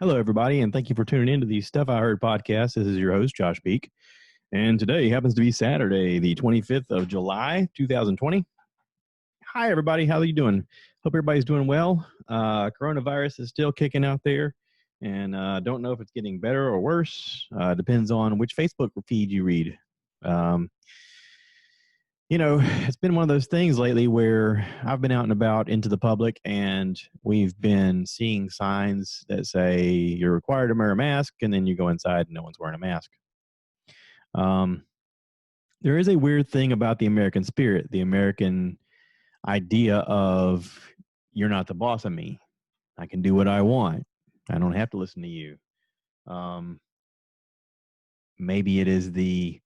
Hello, everybody, and thank you for tuning in to the Stuff I Heard podcast. This is your host, Josh Peak, and today happens to be Saturday, the 25th of July, 2020. Hi, everybody. How are you doing? Hope everybody's doing well. Coronavirus is still kicking out there, and don't know if it's getting better or worse. Depends on which Facebook feed you read. It's been one of those things lately where I've been out and about into the public and we've been seeing signs that say you're required to wear a mask, and then you go inside and no one's wearing a mask. There is a weird thing about the American spirit, the American idea of you're not the boss of me. I can do what I want. I don't have to listen to you. Maybe it is the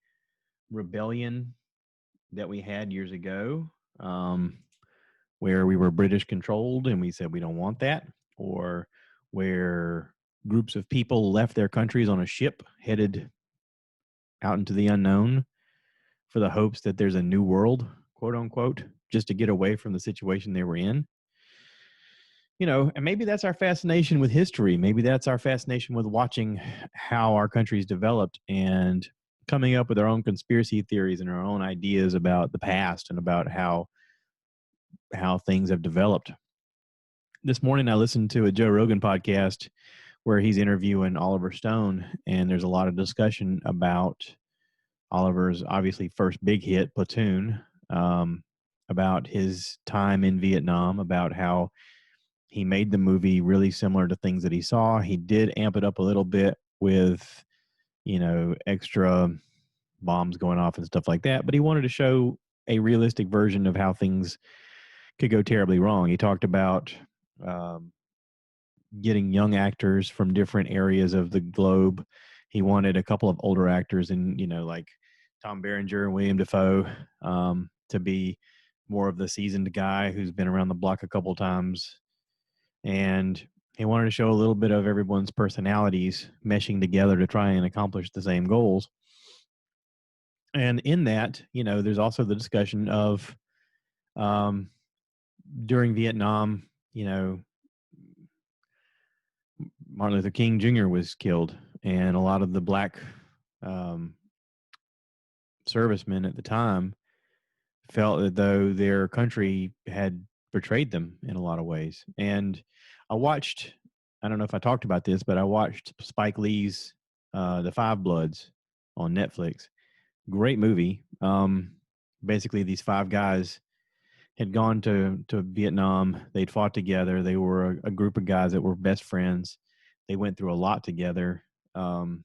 rebellion that we had years ago, where we were British controlled and we said we don't want that, or where groups of people left their countries on a ship headed out into the unknown for the hopes that there's a new world, quote unquote, just to get away from the situation they were in. And maybe that's our fascination with history. Maybe that's our fascination with watching how our country's developed and coming up with our own conspiracy theories and our own ideas about the past and about how things have developed. This morning I listened to a Joe Rogan podcast where he's interviewing Oliver Stone, and there's a lot of discussion about Oliver's obviously first big hit, Platoon, about his time in Vietnam, about how he made the movie really similar to things that he saw. He did amp it up a little bit with, extra bombs going off and stuff like that, but he wanted to show a realistic version of how things could go terribly wrong. He talked about getting young actors from different areas of the globe. He wanted a couple of older actors, and like Tom Berenger and William Dafoe, to be more of the seasoned guy who's been around the block a couple times. And he wanted to show a little bit of everyone's personalities meshing together to try and accomplish the same goals. And in that, there's also the discussion of during Vietnam, Martin Luther King Jr. was killed, and a lot of the black servicemen at the time felt as though their country had betrayed them in a lot of ways. And I don't know if I talked about this, but I watched Spike Lee's The Five Bloods on Netflix. Great movie. Basically, these five guys had gone to Vietnam. They'd fought together. They were a group of guys that were best friends. They went through a lot together. One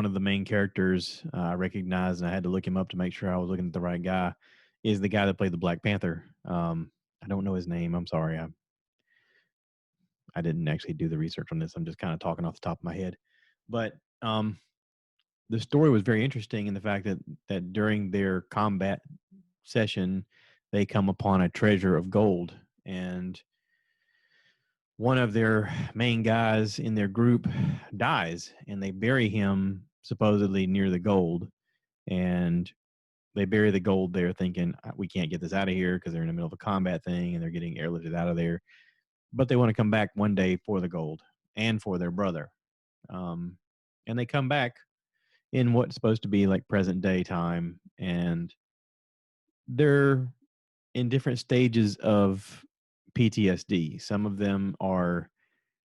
of the main characters I recognized, and I had to look him up to make sure I was looking at the right guy, is the guy that played the Black Panther. I don't know his name. I'm sorry. I didn't actually do the research on this. I'm just kind of talking off the top of my head. But the story was very interesting in the fact that during their combat session, they come upon a treasure of gold, and one of their main guys in their group dies, and they bury him supposedly near the gold, and they bury the gold there thinking, we can't get this out of here because they're in the middle of a combat thing and they're getting airlifted out of there, but they want to come back one day for the gold and for their brother. And they come back in what's supposed to be like present day time, and they're in different stages of PTSD. Some of them are,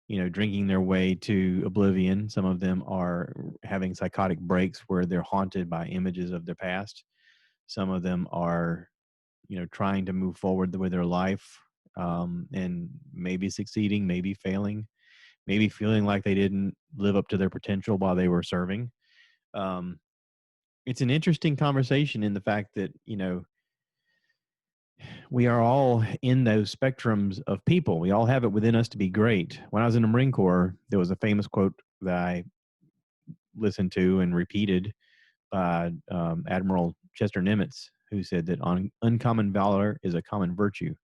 drinking their way to oblivion. Some of them are having psychotic breaks where they're haunted by images of their past. Some of them are, trying to move forward with their life, and maybe succeeding, maybe failing, maybe feeling like they didn't live up to their potential while they were serving. It's an interesting conversation in the fact that, we are all in those spectrums of people. We all have it within us to be great. When I was in the Marine Corps, there was a famous quote that I listened to and repeated by Admiral Chester Nimitz, who said that uncommon valor is a common virtue,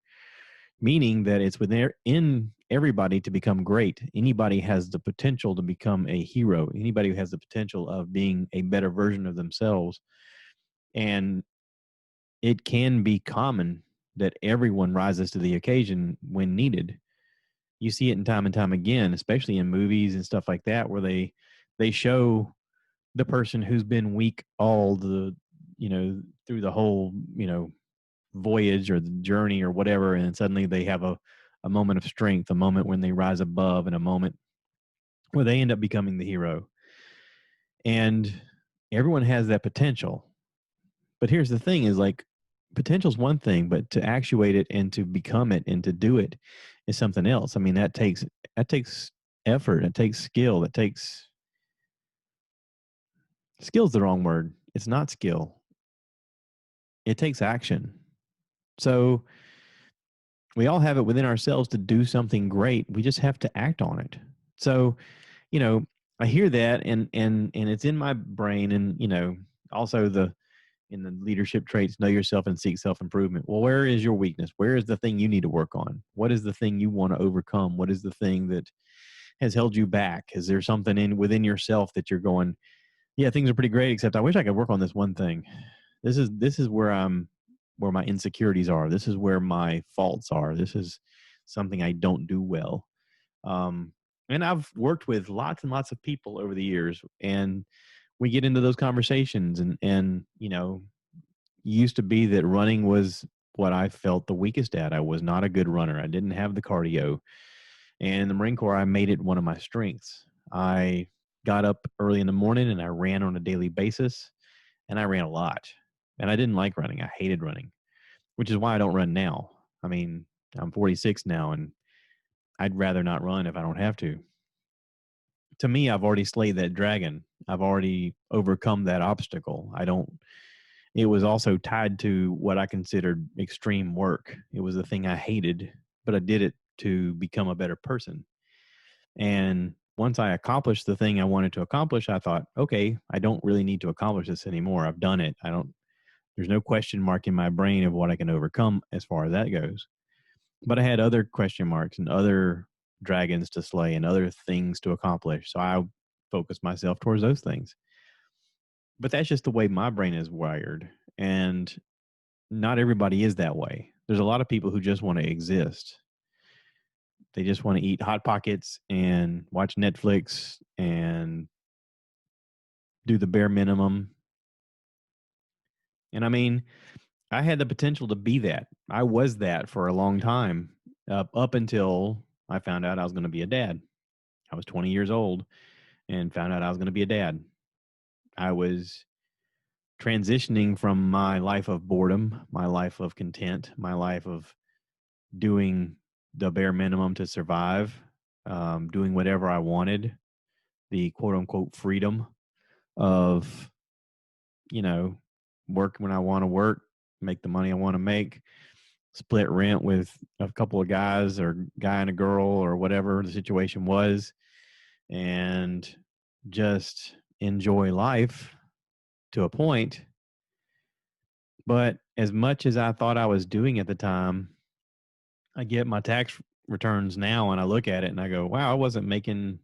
meaning that it's within everybody to become great. Anybody has the potential to become a hero. Anybody who has the potential of being a better version of themselves. And it can be common that everyone rises to the occasion when needed. you see it in time and time again, especially in movies and stuff like that, where they show the person who's been weak all the, through the whole, voyage or the journey or whatever, and suddenly they have a moment of strength, a moment when they rise above, and a moment where they end up becoming the hero. And everyone has that potential. But here's the thing is, like, potential is one thing, but to actuate it and to become it and to do it is something else. I mean, that takes effort, it takes skill, it takes skill's the wrong word. It's not skill. It takes action. So we all have it within ourselves to do something great. We just have to act on it. So, I hear that, and it's in my brain, and also in the leadership traits, know yourself and seek self-improvement. Well, where is your weakness? Where is the thing you need to work on? What is the thing you want to overcome? What is the thing that has held you back? Is there something within yourself that you're going, yeah, things are pretty great, except I wish I could work on this one thing. This is where my insecurities are. This is where my faults are. This is something I don't do well. And I've worked with lots and lots of people over the years, and we get into those conversations, and used to be that running was what I felt the weakest at. I was not a good runner. I didn't have the cardio. And in the Marine Corps, I made it one of my strengths. I got up early in the morning and I ran on a daily basis, and I ran a lot. And I didn't like running. I hated running, which is why I don't run now. I mean, I'm 46 now, and I'd rather not run if I don't have to. To me, I've already slayed that dragon. I've already overcome that obstacle. It was also tied to what I considered extreme work. It was the thing I hated, but I did it to become a better person. And once I accomplished the thing I wanted to accomplish, I thought, okay, I don't really need to accomplish this anymore. I've done it. There's no question mark in my brain of what I can overcome as far as that goes. But I had other question marks and other dragons to slay and other things to accomplish. So I focused myself towards those things. But that's just the way my brain is wired. And not everybody is that way. There's a lot of people who just want to exist. They just want to eat Hot Pockets and watch Netflix and do the bare minimum. And I mean, I had the potential to be that. I was that for a long time, up until I found out I was going to be a dad. I was 20 years old and found out I was going to be a dad. I was transitioning from my life of boredom, my life of content, my life of doing the bare minimum to survive, doing whatever I wanted, the quote unquote freedom of, work when I want to work, make the money I want to make, split rent with a couple of guys or guy and a girl or whatever the situation was, and just enjoy life to a point. But as much as I thought I was doing at the time, I get my tax returns now and I look at it and I go, wow, I wasn't making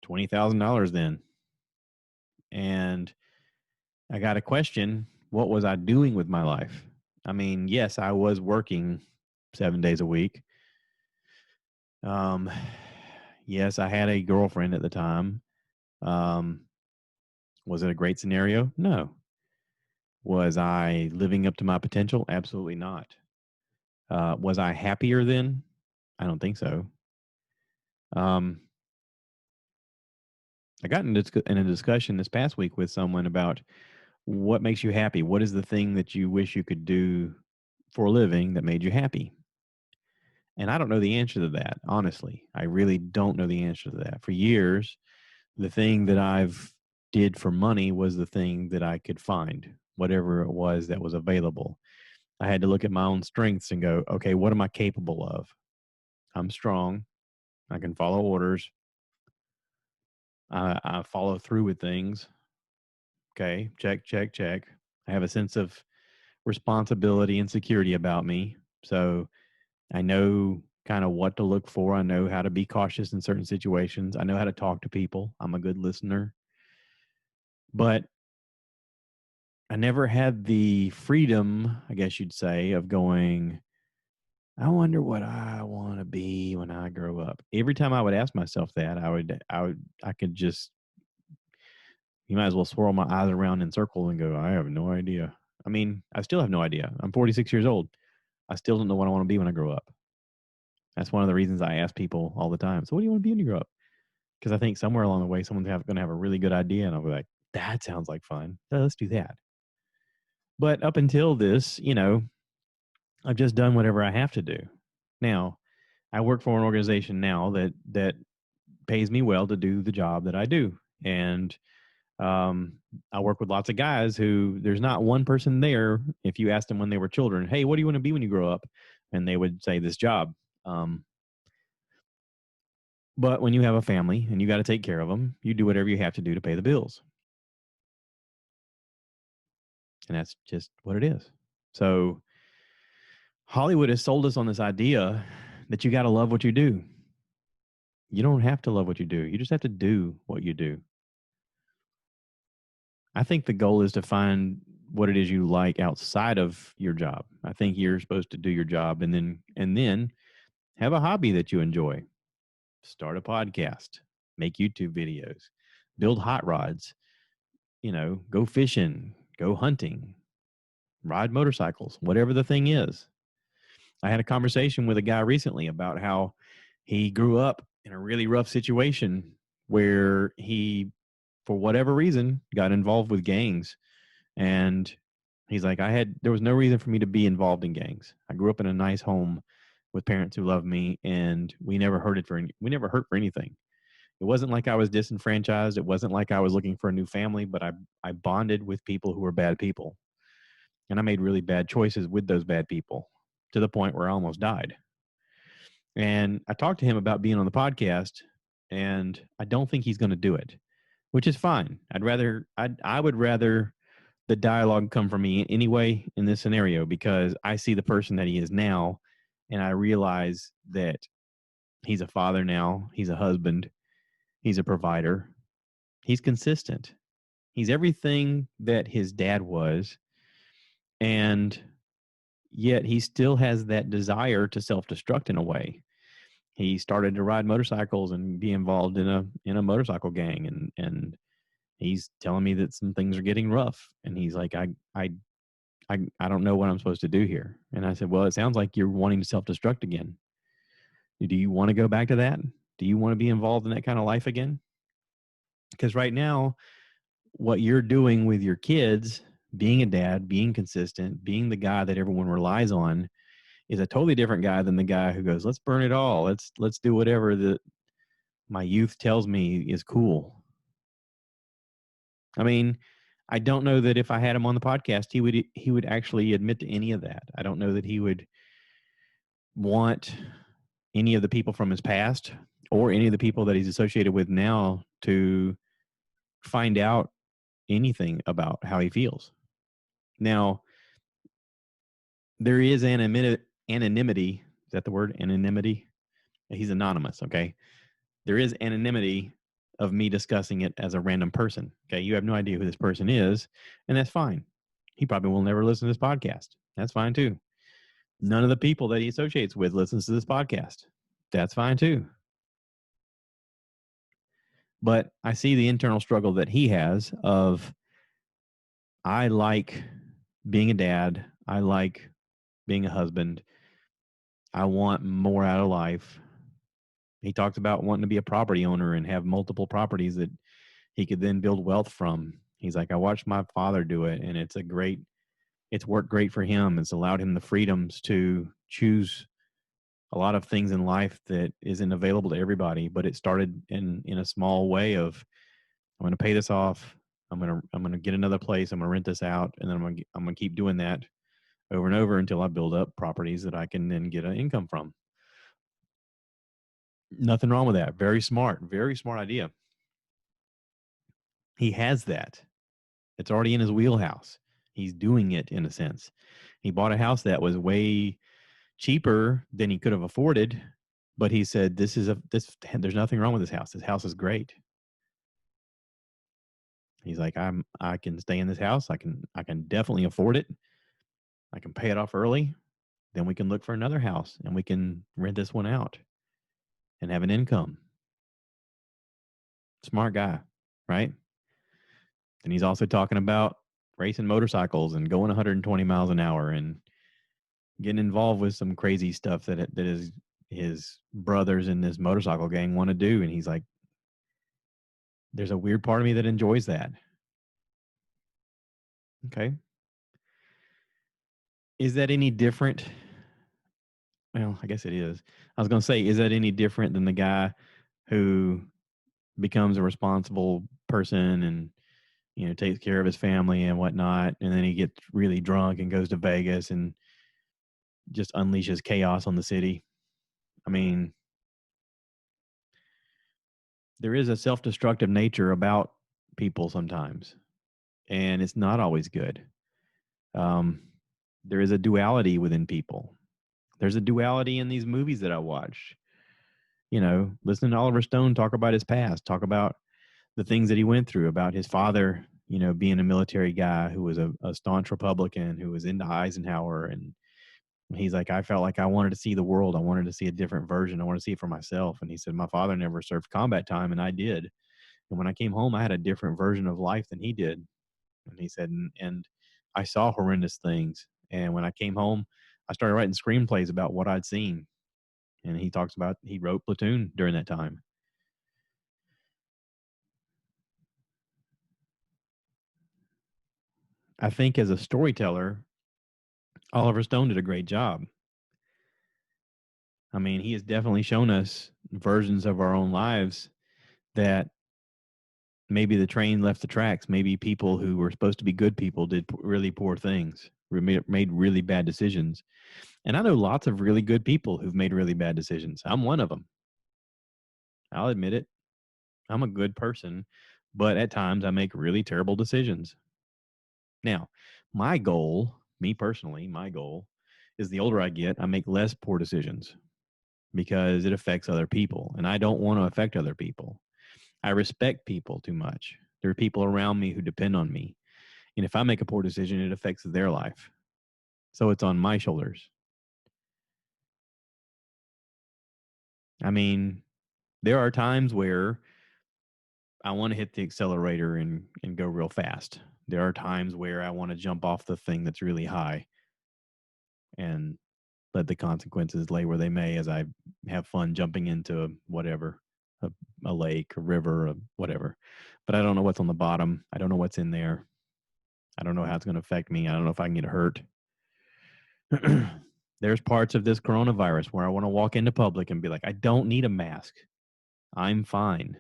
$20,000 then. And I got a question, what was I doing with my life? I mean, yes, I was working 7 days a week. Yes, I had a girlfriend at the time. Was it a great scenario? No. Was I living up to my potential? Absolutely not. Was I happier then? I don't think so. I got in a discussion this past week with someone about what makes you happy. What is the thing that you wish you could do for a living that made you happy? And I don't know the answer to that, honestly. I really don't know the answer to that. For years, the thing that I've did for money was the thing that I could find, whatever it was that was available. I had to look at my own strengths and go, okay, what am I capable of? I'm strong. I can follow orders. I follow through with things. Okay, check, check, check. I have a sense of responsibility and security about me. So I know kind of what to look for. I know how to be cautious in certain situations. I know how to talk to people. I'm a good listener. But I never had the freedom, I guess you'd say, of going, I wonder what I want to be when I grow up. Every time I would ask myself that, I could just, you might as well swirl my eyes around in circles and go, I have no idea. I mean, I still have no idea. I'm 46 years old. I still don't know what I want to be when I grow up. That's one of the reasons I ask people all the time. So, what do you want to be when you grow up? Because I think somewhere along the way, someone's going to have a really good idea, and I'll be like, that sounds like fun. So let's do that. But up until this, I've just done whatever I have to do. Now, I work for an organization now that pays me well to do the job that I do, and um, I work with lots of guys who there's not one person there. If you asked them when they were children, hey, what do you want to be when you grow up? And they would say this job. But when you have a family and you got to take care of them, you do whatever you have to do to pay the bills. And that's just what it is. So Hollywood has sold us on this idea that you got to love what you do. You don't have to love what you do. You just have to do what you do. I think the goal is to find what it is you like outside of your job. I think you're supposed to do your job and then have a hobby that you enjoy. Start a podcast, make YouTube videos, build hot rods, go fishing, go hunting, ride motorcycles, whatever the thing is. I had a conversation with a guy recently about how he grew up in a really rough situation where he, for whatever reason, got involved with gangs. And he's like, there was no reason for me to be involved in gangs. I grew up in a nice home with parents who loved me, and we never hurt for anything. It wasn't like I was disenfranchised. It wasn't like I was looking for a new family, but I bonded with people who were bad people. And I made really bad choices with those bad people to the point where I almost died. And I talked to him about being on the podcast, and I don't think he's going to do it, which is fine. I would rather the dialogue come from me anyway in this scenario, because I see the person that he is now, and I realize that he's a father now, he's a husband, he's a provider, he's consistent, he's everything that his dad was, and yet he still has that desire to self-destruct in a way. He started to ride motorcycles and be involved in a motorcycle gang, and he's telling me that some things are getting rough, and he's like, I don't know what I'm supposed to do here. And I said, well, it sounds like you're wanting to self-destruct again. Do you want to go back to that? Do you want to be involved in that kind of life again? Because right now, what you're doing with your kids, being a dad, being consistent, being the guy that everyone relies on, is a totally different guy than the guy who goes, let's burn it all. Let's do whatever that my youth tells me is cool. I mean, I don't know that if I had him on the podcast, he would actually admit to any of that. I don't know that he would want any of the people from his past or any of the people that he's associated with now to find out anything about how he feels. Now, there is anonymity. Is that the word? Anonymity? He's anonymous, okay? There is anonymity of me discussing it as a random person. Okay, you have no idea who this person is, and that's fine. He probably will never listen to this podcast. That's fine too. None of the people that he associates with listens to this podcast. That's fine too. But I see the internal struggle that he has of, I like being a dad. I like being a husband. I want more out of life. He talked about wanting to be a property owner and have multiple properties that he could then build wealth from. He's like, I watched my father do it, and it's worked great for him. It's allowed him the freedoms to choose a lot of things in life that isn't available to everybody. But it started in a small way of, I'm going to pay this off. I'm going to get another place. I'm going to rent this out, and then I'm going to keep doing that over and over until I build up properties that I can then get an income from. Nothing wrong with that. Very smart idea. He has that. It's already in his wheelhouse. He's doing it in a sense. He bought a house that was way cheaper than he could have afforded, but he said, there's nothing wrong with this house. This house is great. He's like, I can stay in this house. I can definitely afford it. I can pay it off early. Then we can look for another house and we can rent this one out and have an income. Smart guy, right? And he's also talking about racing motorcycles and going 120 miles an hour and getting involved with some crazy stuff that is his brothers in this motorcycle gang want to do. And he's like, there's a weird part of me that enjoys that. Okay. Is that any different? Well, I guess it is. I was going to say, is that any different than the guy who becomes a responsible person and, takes care of his family and whatnot, and then he gets really drunk and goes to Vegas and just unleashes chaos on the city? I mean, there is a self-destructive nature about people sometimes, and it's not always good. There is a duality within people. There's a duality in these movies that I watch. Listening to Oliver Stone talk about his past, talk about the things that he went through, about his father, being a military guy who was a staunch Republican who was into Eisenhower. And he's like, I felt like I wanted to see the world. I wanted to see a different version. I wanted to see it for myself. And he said, my father never served combat time, and I did. And when I came home, I had a different version of life than he did. And he said, and I saw horrendous things. And when I came home, I started writing screenplays about what I'd seen. And he talks about he wrote Platoon during that time. I think as a storyteller, Oliver Stone did a great job. I mean, he has definitely shown us versions of our own lives that maybe the train left the tracks. Maybe people who were supposed to be good people did really poor things, made really bad decisions. And I know lots of really good people who've made really bad decisions. I'm one of them. I'll admit it. I'm a good person, but at times I make really terrible decisions. Now, my goal, me personally, my goal is the older I get, I make less poor decisions because it affects other people, and I don't want to affect other people. I respect people too much. There are people around me who depend on me. And if I make a poor decision, it affects their life. So it's on my shoulders. I mean, there are times where I want to hit the accelerator and go real fast. There are times where I want to jump off the thing that's really high and let the consequences lay where they may as I have fun jumping into whatever, a lake, a river, whatever. But I don't know what's on the bottom. I don't know what's in there. I don't know how it's going to affect me. I don't know if I can get hurt. There's parts of this coronavirus where I want to walk into public and be like, I don't need a mask. I'm fine.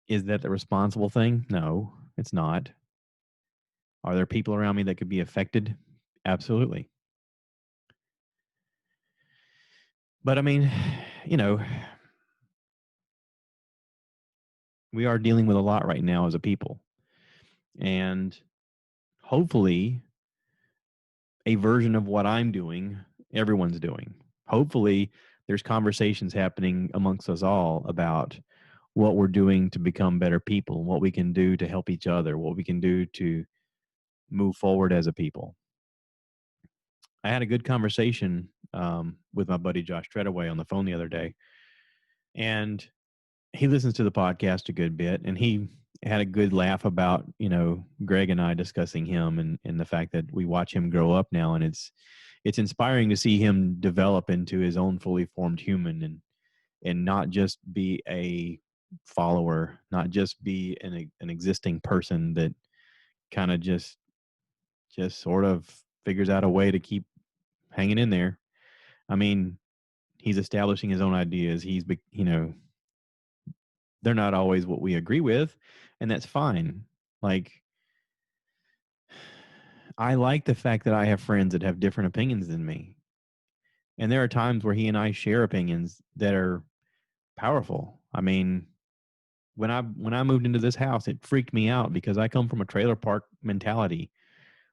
Is that the responsible thing? No, it's not. Are there people around me that could be affected? Absolutely. But I mean, we are dealing with a lot right now as a people. And hopefully, a version of what I'm doing, everyone's doing. Hopefully, there's conversations happening amongst us all about what we're doing to become better people, what we can do to help each other, what we can do to move forward as a people. I had a good conversation with my buddy Josh Treadaway on the phone the other day, and he listens to the podcast a good bit, and he had a good laugh about, Greg and I discussing him and the fact that we watch him grow up now, and it's inspiring to see him develop into his own fully formed human and not just be a follower, not just be an existing person that kind of just sort of figures out a way to keep hanging in there. I mean, he's establishing his own ideas. They're not always what we agree with, and that's fine. Like, I like the fact that I have friends that have different opinions than me. And there are times where he and I share opinions that are powerful. I mean, when I moved into this house, it freaked me out because I come from a trailer park mentality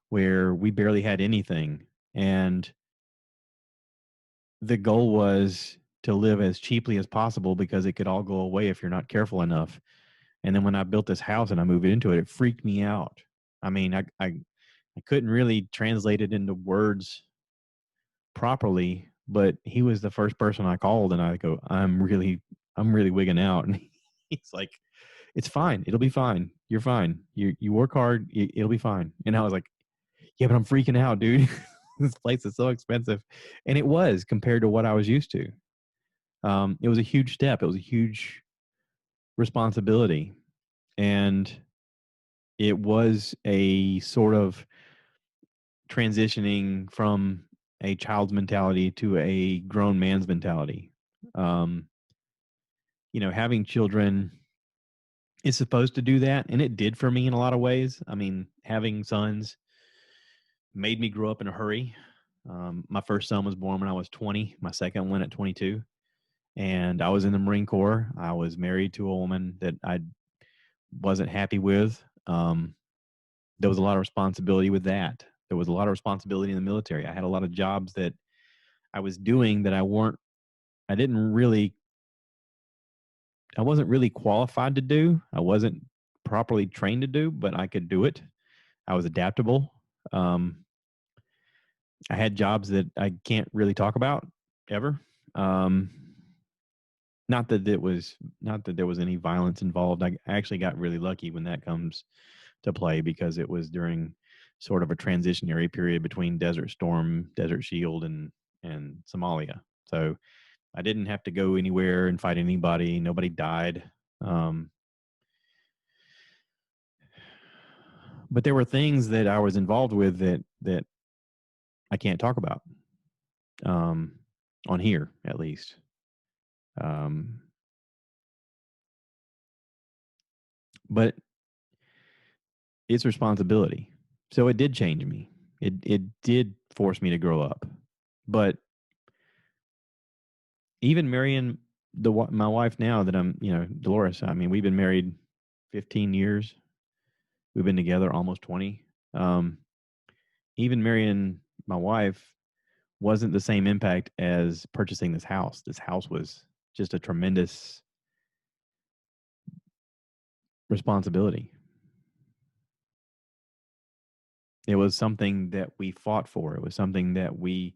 where we barely had anything. And the goal was to live as cheaply as possible because it could all go away if you're not careful enough. And then when I built this house and I moved into it, it freaked me out. I mean, I couldn't really translate it into words properly, but he was the first person I called, and I go, I'm really wigging out. And he's like, it's fine. It'll be fine. You're fine. You work hard. It'll be fine. And I was like, yeah, but I'm freaking out, dude. This place is so expensive. And it was compared to what I was used to. It was a huge step. It was a huge responsibility. And it was a sort of transitioning from a child's mentality to a grown man's mentality. Um, having children is supposed to do that, and it did for me in a lot of ways. I mean, having sons made me grow up in a hurry. My first son was born when I was 20, my second one at 22, and I was in the Marine Corps. I was married to a woman that I wasn't happy with. There was a lot of responsibility with that. There was a lot of responsibility in the military. I had a lot of jobs that I was doing that I wasn't really qualified to do. I wasn't properly trained to do, but I could do it. I was adaptable. I had jobs that I can't really talk about ever. Um, not that there was any violence involved. I actually got really lucky when that comes to play, because it was during sort of a transitionary period between Desert Storm, Desert Shield, and Somalia. So I didn't have to go anywhere and fight anybody. Nobody died. But there were things that I was involved with that I can't talk about, on here, at least. But it's responsibility. So it did change me. It did force me to grow up. But even marrying my wife now that I'm, Dolores, I mean, we've been married 15 years. We've been together almost 20. Even marrying my wife wasn't the same impact as purchasing this house. This house was just a tremendous responsibility. It was something that we fought for. It was something that we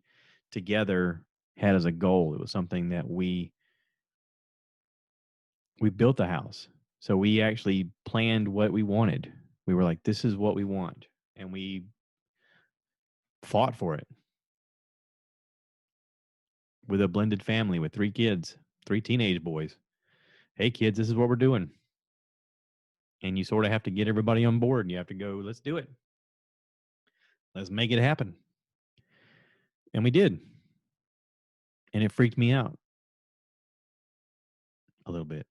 together had as a goal. It was something that we built the house. So we actually planned what we wanted. We were like, this is what we want. And we fought for it with a blended family with 3 kids, 3 teenage boys. Hey, kids, this is what we're doing. And you sort of have to get everybody on board, and you have to go, let's do it. Let's make it happen. And we did. And it freaked me out a little bit.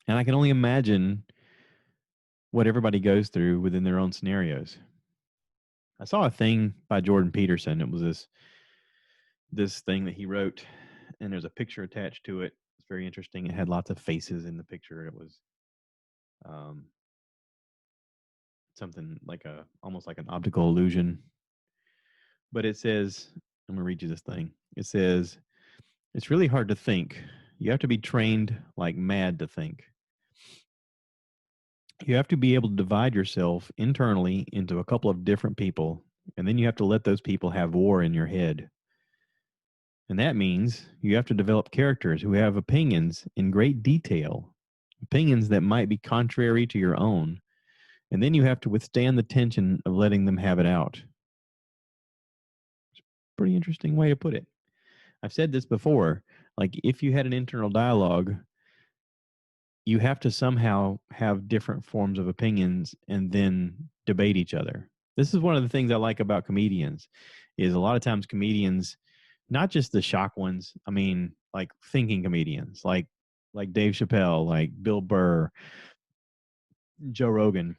And I can only imagine what everybody goes through within their own scenarios. I saw a thing by Jordan Peterson. It was this thing that he wrote, and there's a picture attached to it. It's very interesting. It had lots of faces in the picture. It was something like almost like an optical illusion. But it says, I'm going to read you this thing. It says, it's really hard to think. You have to be trained like mad to think. You have to be able to divide yourself internally into a couple of different people, and then you have to let those people have war in your head. And that means you have to develop characters who have opinions in great detail, opinions that might be contrary to your own, and then you have to withstand the tension of letting them have it out. It's a pretty interesting way to put it. I've said this before, like if you had an internal dialogue, you have to somehow have different forms of opinions and then debate each other. This is one of the things I like about comedians, is a lot of times comedians, not just the shock ones, I mean, like thinking comedians, like Dave Chappelle, like Bill Burr, Joe Rogan.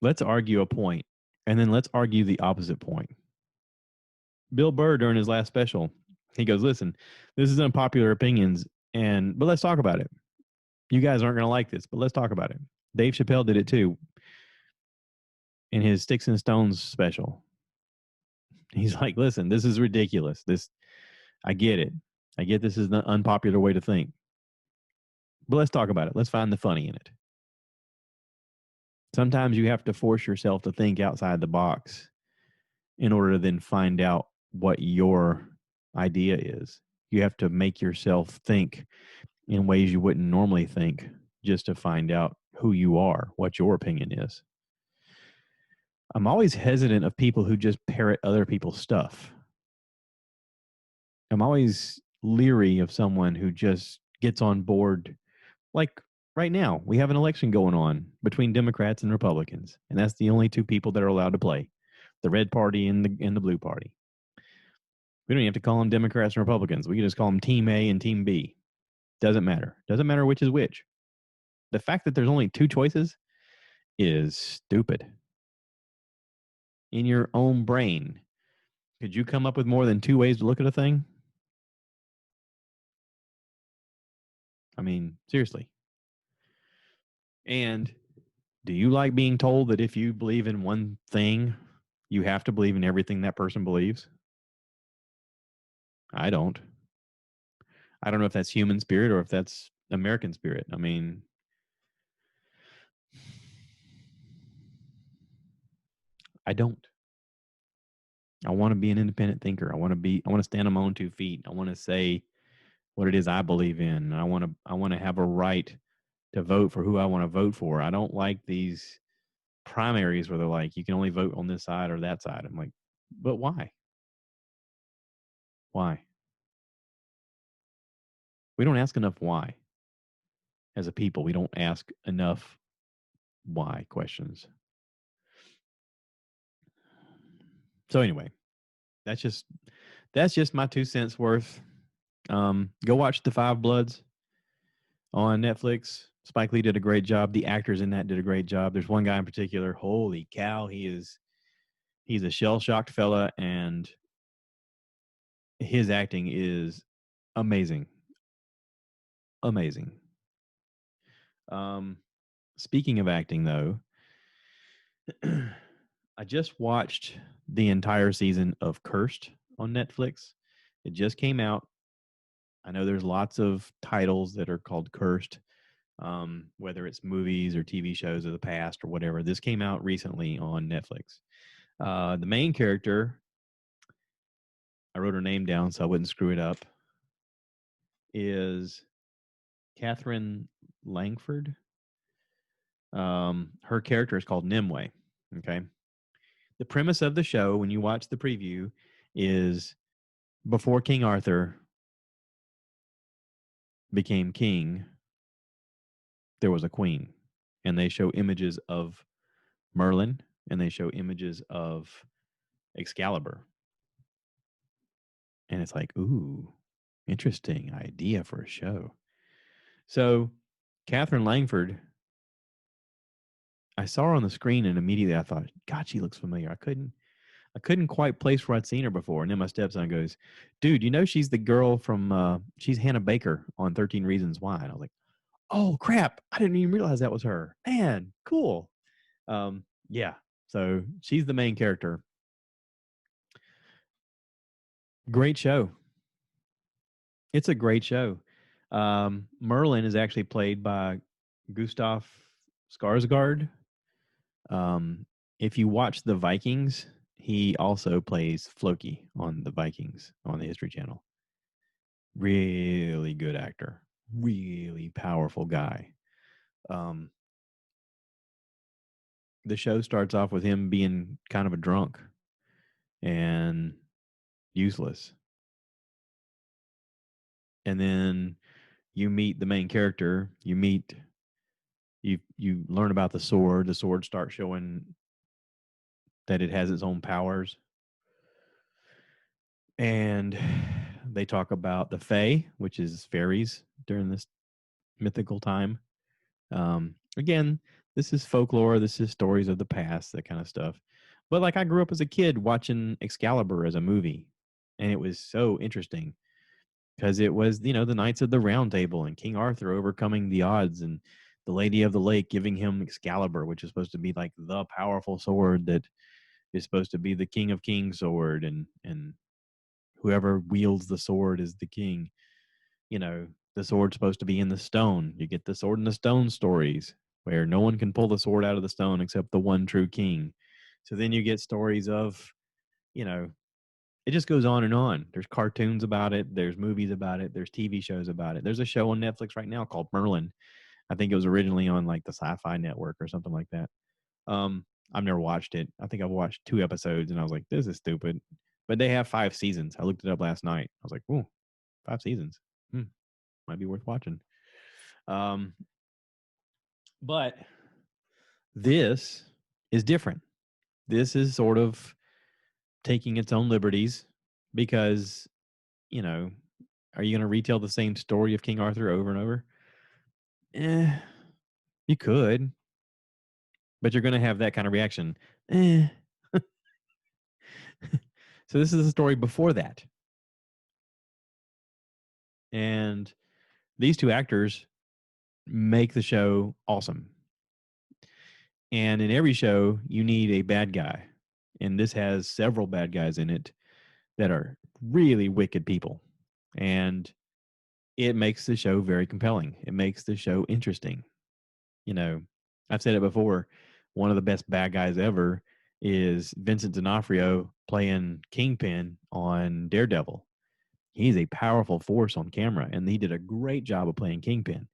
Let's argue a point, and then let's argue the opposite point. Bill Burr, during his last special, he goes, listen, this is unpopular opinions, but let's talk about it. You guys aren't going to like this, but let's talk about it. Dave Chappelle did it too in his Sticks and Stones special. He's like, listen, this is ridiculous. I get it. I get this is an unpopular way to think. But let's talk about it. Let's find the funny in it. Sometimes you have to force yourself to think outside the box in order to then find out what your idea is. You have to make yourself think in ways you wouldn't normally think just to find out who you are, what your opinion is. I'm always hesitant of people who just parrot other people's stuff. I'm always leery of someone who just gets on board. Like right now, we have an election going on between Democrats and Republicans, and that's the only two people that are allowed to play, the red party and the blue party. We don't even have to call them Democrats and Republicans. We can just call them Team A and Team B. Doesn't matter. Doesn't matter which is which. The fact that there's only two choices is stupid. In your own brain, could you come up with more than two ways to look at a thing? I mean, seriously. And do you like being told that if you believe in one thing, you have to believe in everything that person believes? I don't. I don't know if that's human spirit or if that's American spirit. I mean, I don't. I want to be an independent thinker. I want to stand on my own 2 feet. I want to say what it is I believe in. I want to have a right to vote for who I want to vote for. I don't like these primaries where they're like, you can only vote on this side or that side. I'm like, but why? Why? We don't ask enough why. As a people, we don't ask enough why questions. So anyway, that's just my 2 cents worth. Go watch The Five Bloods on Netflix. Spike Lee did a great job. The actors in that did a great job. There's one guy in particular. Holy cow, he's a shell-shocked fella, and his acting is amazing. Amazing. Speaking of acting, though, I just watched the entire season of Cursed on Netflix. It just came out. I know there's lots of titles that are called Cursed, whether it's movies or TV shows of the past or whatever. This came out recently on Netflix. The main character, I wrote her name down so I wouldn't screw it up, is Catherine Langford. Her character is called Nimue. Okay. The premise of the show, when you watch the preview, is before King Arthur became king, there was a queen. And they show images of Merlin and they show images of Excalibur. And it's like, ooh, interesting idea for a show. So Catherine Langford, I saw her on the screen and immediately I thought, God, she looks familiar. I couldn't quite place where I'd seen her before. And then my stepson goes, dude, you know she's the girl from she's Hannah Baker on 13 Reasons Why. And I was like, oh crap, I didn't even realize that was her. Man, cool. Yeah. So she's the main character. Great show. It's a great show. Merlin is actually played by Gustaf Skarsgard. If you watch The Vikings, he also plays Floki on The Vikings on the History Channel. Really good actor. Really powerful guy. The show starts off with him being kind of a drunk and useless. And then you meet the main character. You learn about the sword. The sword starts showing that it has its own powers. And they talk about the Fae, which is fairies during this mythical time. Again, this is folklore. This is stories of the past, that kind of stuff. But like I grew up as a kid watching Excalibur as a movie, and it was so interesting because it was, the Knights of the Round Table and King Arthur overcoming the odds and the Lady of the Lake giving him Excalibur, which is supposed to be like the powerful sword that is supposed to be the King of Kings sword, and whoever wields the sword is the king. The sword's supposed to be in the stone. You get the sword in the stone stories where no one can pull the sword out of the stone except the one true king. So then you get stories of, you know, it just goes on and on. There's cartoons about it. There's movies about it. There's TV shows about it. There's a show on Netflix right now called Merlin. I think it was originally on like the Sci-Fi Network or something like that. I've never watched it. I think I've watched 2 episodes and I was like, this is stupid. But they have 5 seasons. I looked it up last night. I was like, ooh, 5 seasons. Might be worth watching. But this is different. This is sort of taking its own liberties because, you know, are you going to retell the same story of King Arthur over and over? You could, but you're going to have that kind of reaction. So this is the story before that. And these 2 actors make the show awesome. And in every show, you need a bad guy. And this has several bad guys in it that are really wicked people. And it makes the show very compelling. It makes the show interesting. You know, I've said it before. One of the best bad guys ever is Vincent D'Onofrio playing Kingpin on Daredevil. He's a powerful force on camera, and he did a great job of playing Kingpin.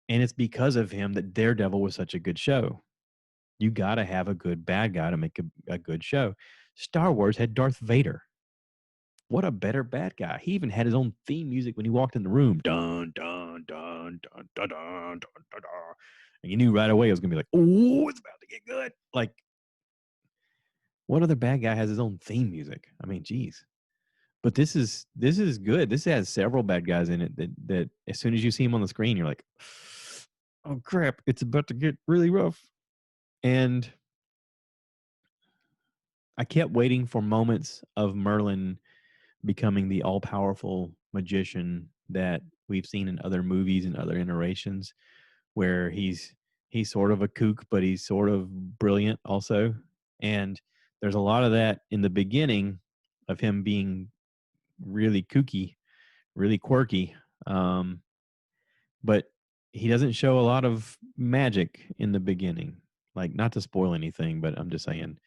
And it's because of him that Daredevil was such a good show. You got to have a good bad guy to make a good show. Star Wars had Darth Vader. What a better bad guy. He even had his own theme music when he walked in the room. Dun, dun, dun, dun, dun, dun, dun, dun, dun. And you knew right away it was going to be like, oh, it's about to get good. Like, what other bad guy has his own theme music? I mean, geez. But this is good. This has several bad guys in it that as soon as you see him on the screen, you're like, oh, crap, it's about to get really rough. And I kept waiting for moments of Merlin becoming the all-powerful magician that we've seen in other movies and other iterations, where he's sort of a kook, but he's sort of brilliant also. And there's a lot of that in the beginning of him being really kooky, really quirky. But he doesn't show a lot of magic in the beginning. Like, not to spoil anything, but I'm just saying.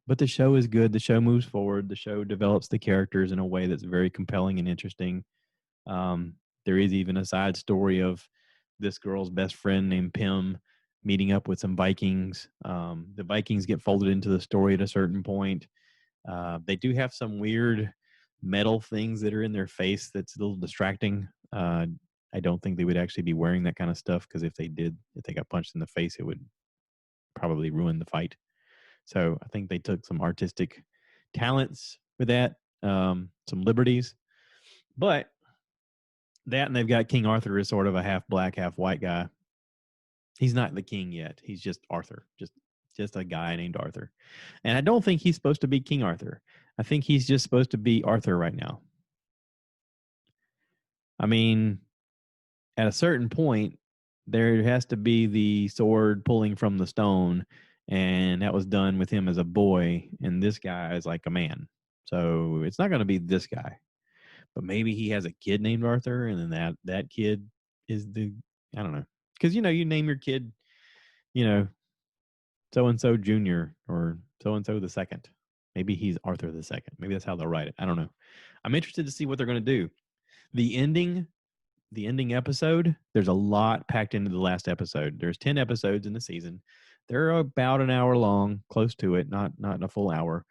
But the show is good. The show moves forward. The show develops the characters in a way that's very compelling and interesting. There is even a side story of this girl's best friend named Pym meeting up with some Vikings. The Vikings get folded into the story at a certain point. They do have some weird metal things that are in their face that's a little distracting. I don't think they would actually be wearing that kind of stuff, because if they got punched in the face, it would probably ruin the fight. So I think they took some artistic talents with that, some liberties. But that, and they've got King Arthur as sort of a half black, half white guy. He's not the king yet. He's just Arthur, just a guy named Arthur. And I don't think he's supposed to be King Arthur. I think he's just supposed to be Arthur right now. I mean, at a certain point, there has to be the sword pulling from the stone, and that was done with him as a boy, and this guy is like a man. So it's not going to be this guy. But maybe he has a kid named Arthur, and then that kid is I don't know. Because, you name your kid, so-and-so Junior or so-and-so the second. Maybe he's Arthur the second. Maybe that's how they'll write it. I don't know. I'm interested to see what they're going to do. The ending episode, there's a lot packed into the last episode. There's 10 episodes in the season. They're about an hour long, close to it, not a full hour.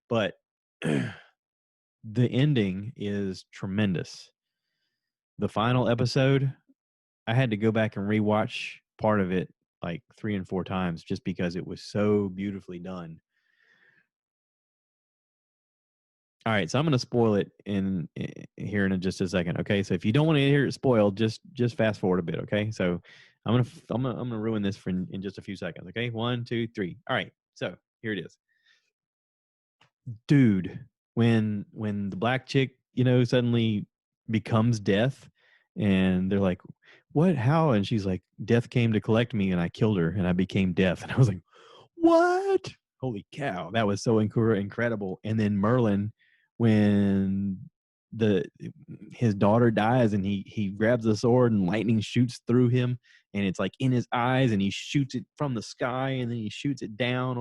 But the ending is tremendous. The final episode, I had to go back and rewatch part of it like 3 and 4 times just because it was so beautifully done. All right, so I'm going to spoil it here in just a second. Okay, so if you don't want to hear it spoiled, just fast forward a bit. Okay, so I'm gonna ruin this in just a few seconds. Okay, 1, 2, 3. All right, so here it is, dude. When the black chick, suddenly becomes death, and they're like, "What? How?" And she's like, "Death came to collect me, and I killed her, and I became death." And I was like, "What? Holy cow!" That was so incredible. And then Merlin, when his daughter dies, and he grabs the sword, and lightning shoots through him, and it's like in his eyes, and he shoots it from the sky, and then he shoots it down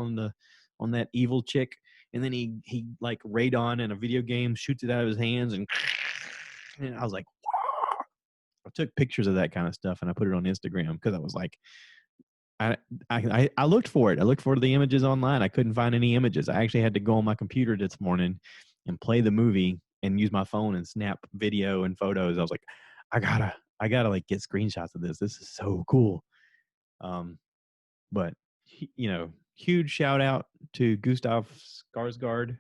on that evil chick, and then he like Radon in a video game shoots it out of his hands, and I was like, wow. I took pictures of that kind of stuff, and I put it on Instagram because I was like, I looked for it. I looked for the images online. I couldn't find any images. I actually had to go on my computer this morning and play the movie and use my phone and snap video and photos. I was like, I gotta like get screenshots of this. This is so cool. But huge shout out to Gustaf Skarsgard.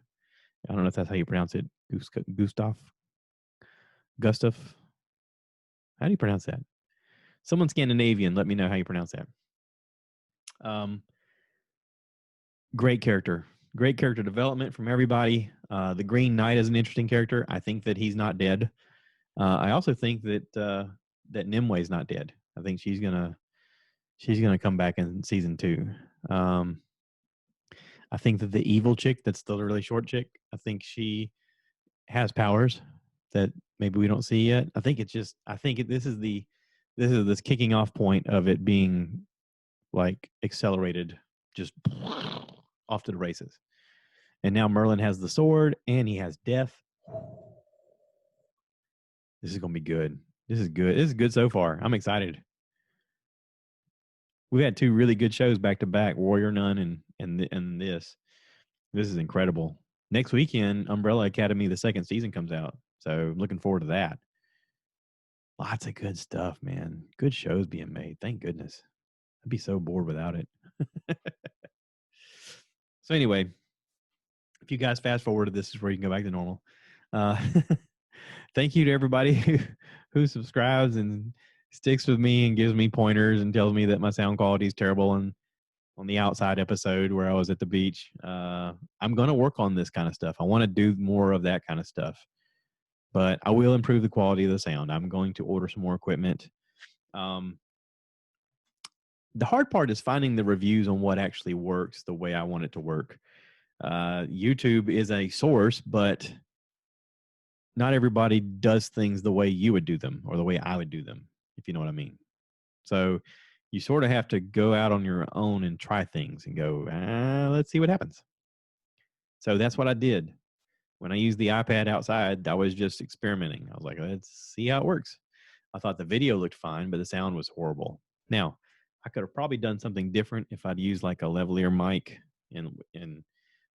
I don't know if that's how you pronounce it. Gustaf. How do you pronounce that? Someone Scandinavian, let me know how you pronounce that. Great character development from everybody. The Green Knight is an interesting character. I think that he's not dead. I also think that Nimwe's not dead. I think she's gonna come back in season 2. I think that the evil chick, that's still a really short chick, I think she has powers that maybe we don't see yet. I think this is this kicking off point of it being like accelerated, just off to the races. And now Merlin has the sword and he has death. This is going to be good. This is good. This is good so far. I'm excited. We've had 2 really good shows back to back, Warrior Nun and this. This is incredible. Next weekend, Umbrella Academy, the 2nd season comes out. So looking forward to that. Lots of good stuff, man. Good shows being made. Thank goodness. I'd be so bored without it. So anyway, if you guys fast forward, this is where you can go back to normal. Thank you to everybody who subscribes and sticks with me and gives me pointers and tells me that my sound quality is terrible. And on the outside episode where I was at the beach, I'm going to work on this kind of stuff. I want to do more of that kind of stuff, but I will improve the quality of the sound. I'm going to order some more equipment. The hard part is finding the reviews on what actually works the way I want it to work. YouTube is a source, but not everybody does things the way you would do them or the way I would do them, if you know what I mean. So you sort of have to go out on your own and try things and go, let's see what happens. So that's what I did. When I used the iPad outside, I was just experimenting. I was like, let's see how it works. I thought the video looked fine, but the sound was horrible. Now, I could have probably done something different if I'd used like a lavalier mic,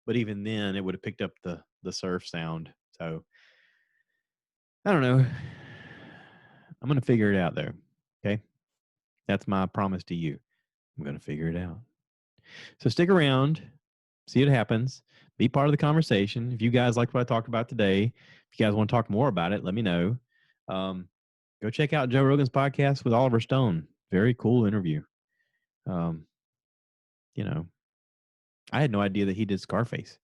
but even then it would have picked up the surf sound. So I don't know. I'm going to figure it out though. Okay. That's my promise to you. I'm going to figure it out. So stick around, see what happens, be part of the conversation. If you guys like what I talked about today, if you guys want to talk more about it, let me know. Go check out Joe Rogan's podcast with Oliver Stone. Very cool interview. I had no idea that he did Scarface.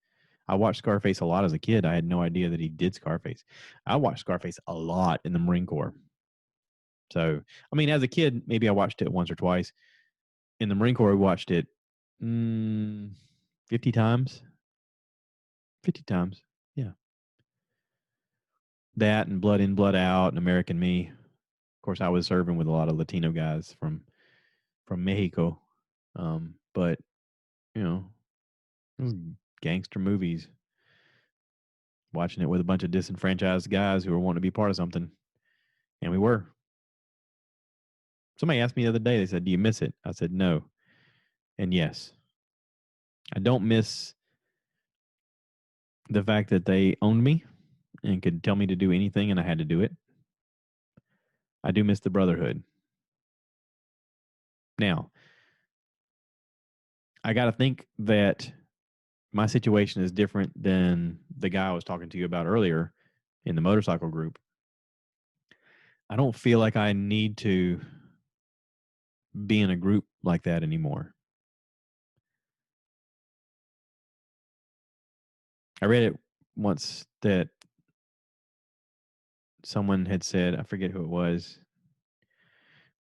I watched Scarface a lot as a kid. I had no idea that he did Scarface. I watched Scarface a lot in the Marine Corps. So, I mean, as a kid, maybe I watched it once or twice. In the Marine Corps, we watched it 50 times. 50 times. Yeah. That and Blood In, Blood Out and American Me. Of course, I was serving with a lot of Latino guys from Mexico. But, gangster movies. Watching it with a bunch of disenfranchised guys who were wanting to be part of something. And we were. Somebody asked me the other day, they said, do you miss it? I said, no. And yes. I don't miss the fact that they owned me and could tell me to do anything and I had to do it. I do miss the brotherhood. Now, I got to think that my situation is different than the guy I was talking to you about earlier in the motorcycle group. I don't feel like I need to be in a group like that anymore. I read it once that someone had said, I forget who it was,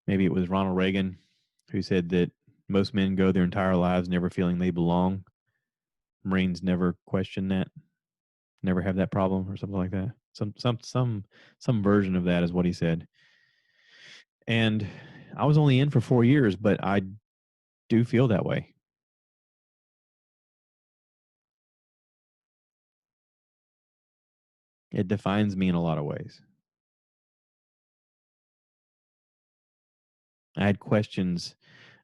maybe it was Ronald Reagan, who said that most men go their entire lives never feeling they belong. Marines never question that, never have that problem or something like that. Some version of that is what he said. And I was only in for 4 years, but I do feel that way. It defines me in a lot of ways. I had questions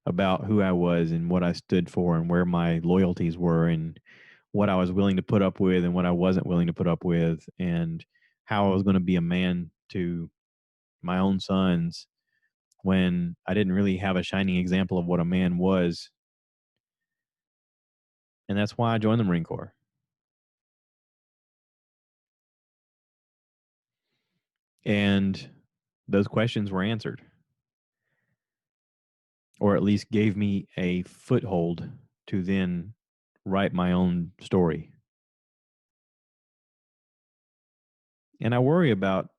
about who I was and what I stood for and where my loyalties were and what I was willing to put up with and what I wasn't willing to put up with and how I was going to be a man to my own sons when I didn't really have a shining example of what a man was. And that's why I joined the Marine Corps. And those questions were answered, or at least gave me a foothold to then write my own story. And I worry about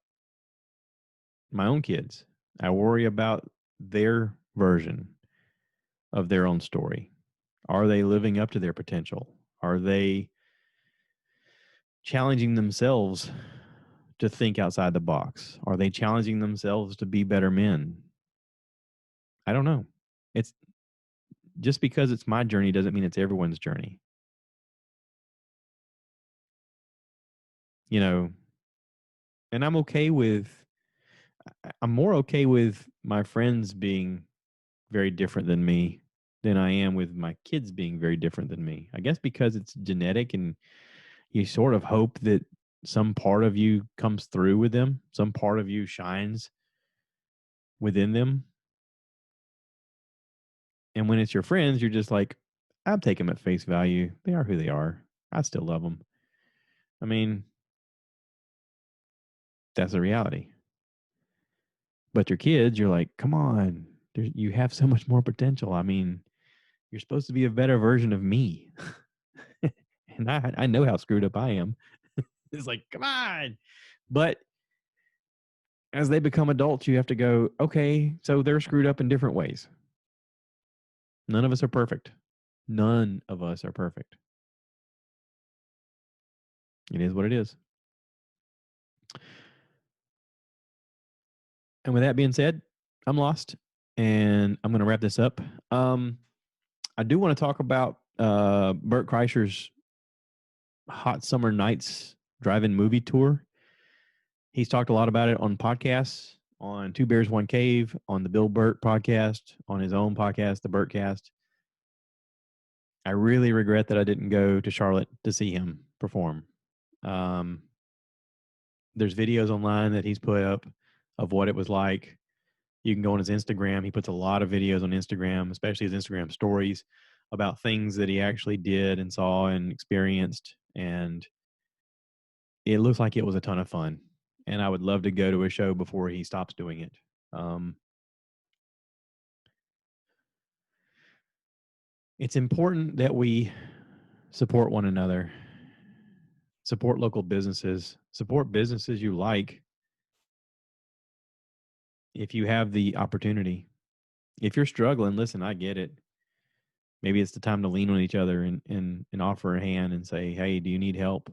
my own kids. I worry about their version of their own story. Are they living up to their potential? Are they challenging themselves to think outside the box? Are they challenging themselves to be better men? I don't know. It's just because it's my journey doesn't mean it's everyone's journey. You know, and I'm more okay with my friends being very different than me than I am with my kids being very different than me. I guess because it's genetic and you sort of hope that some part of you comes through with them, some part of you shines within them. And when it's your friends, you're just like, I'll take them at face value. They are who they are. I still love them. I mean, that's the reality. But your kids, you're like, come on, you have so much more potential. I mean, you're supposed to be a better version of me. And I know how screwed up I am. It's like, come on. But as they become adults, you have to go, okay, so they're screwed up in different ways. None of us are perfect. None of us are perfect. It is what it is. And with that being said, I'm lost and I'm going to wrap this up. I do want to talk about Bert Kreischer's Hot Summer Nights drive-in movie tour. He's talked a lot about it on podcasts, on Two Bears, One Cave, on the Bill Bert podcast, on his own podcast, the Bertcast. I really regret that I didn't go to Charlotte to see him perform. There's videos online that he's put up of what it was like. You can go on his Instagram. He puts a lot of videos on Instagram, especially his Instagram stories, about things that he actually did and saw and experienced. And it looks like it was a ton of fun. And I would love to go to a show before he stops doing it. It's important that we support one another, support local businesses, support businesses you like if you have the opportunity. If you're struggling, listen, I get it. Maybe it's the time to lean on each other and offer a hand and say, hey, do you need help?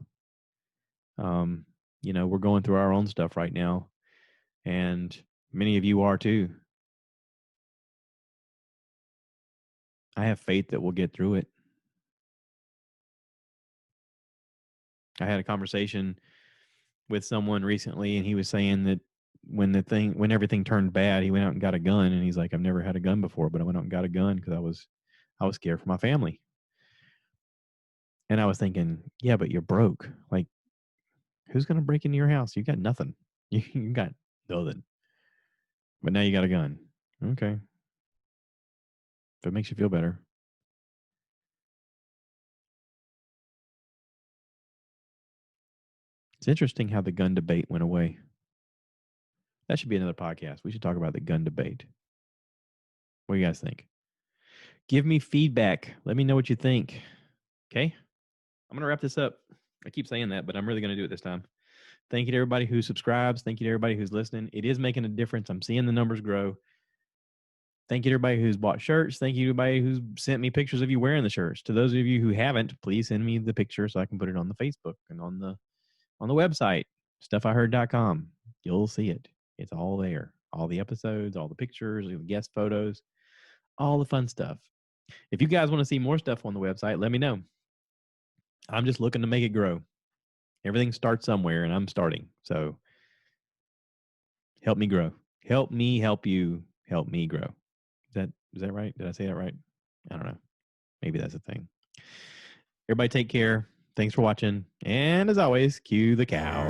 We're going through our own stuff right now, and many of you are too. I have faith that we'll get through it. I had a conversation with someone recently, and he was saying that when everything turned bad, he went out and got a gun, and he's like, I've never had a gun before, but I went out and got a gun because I was scared for my family. And I was thinking, yeah, but you're broke. Like, who's going to break into your house? You got nothing. You got nothing. But now you got a gun. Okay. If it makes you feel better. It's interesting how the gun debate went away. That should be another podcast. We should talk about the gun debate. What do you guys think? Give me feedback. Let me know what you think. Okay? I'm going to wrap this up. I keep saying that, but I'm really going to do it this time. Thank you to everybody who subscribes. Thank you to everybody who's listening. It is making a difference. I'm seeing the numbers grow. Thank you to everybody who's bought shirts. Thank you to everybody who's sent me pictures of you wearing the shirts. To those of you who haven't, please send me the picture so I can put it on the Facebook and on the website StuffIHeard.com. You'll see it. It's all there. All the episodes, all the pictures, the guest photos, all the fun stuff. If you guys want to see more stuff on the website, let me know. I'm just looking to make it grow. Everything starts somewhere, and I'm starting. So help me grow. Help me help you. Help me grow. Is that right? Did I say that right? I don't know. Maybe that's a thing. Everybody take care. Thanks for watching. And as always, cue the cow.